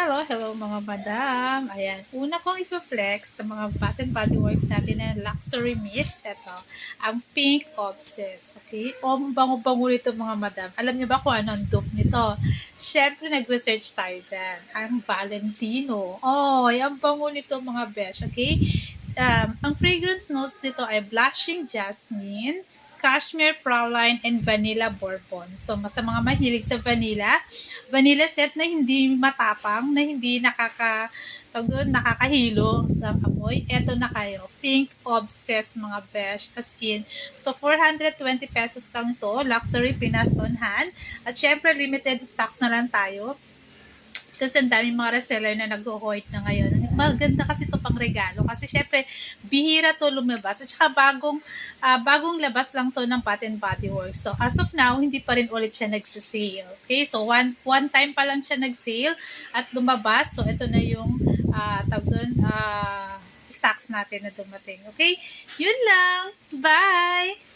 Hello mga madam. Ayan, una kong i-flex sa mga Bath and Body Works natin na luxury mist. Ito, ang Pink Obsess. Okay? O, bango-bango nito mga madam. Alam niyo ba kung ano ang dupe nito? Siyempre, nag-research tayo dyan. Ang Valentino. Oh, ang bango nito mga besh. Okay? Ang fragrance notes nito ay blushing jasmine, cashmere praline, and vanilla bourbon. So, sa mga mahilig sa vanilla set na hindi matapang, na hindi nakakahilo sa amoy. Eto na kayo. Pink Obsess mga besh. As in. So, 420 pesos lang to. Luxury Pinas on hand. At syempre, limited stocks na lang tayo. Kasi ang daming mga reseller na nag-hoard na ngayon. Maganda kasi ito pang regalo. Kasi syempre, bihira to lumabas. At saka bagong labas lang to ng Bath and Body Works. So, as of now, hindi pa rin ulit siya nagsisale. Okay? So, one time pa lang siya nag-sale at lumabas. So, ito na yung stocks natin na dumating. Okay? Yun lang. Bye!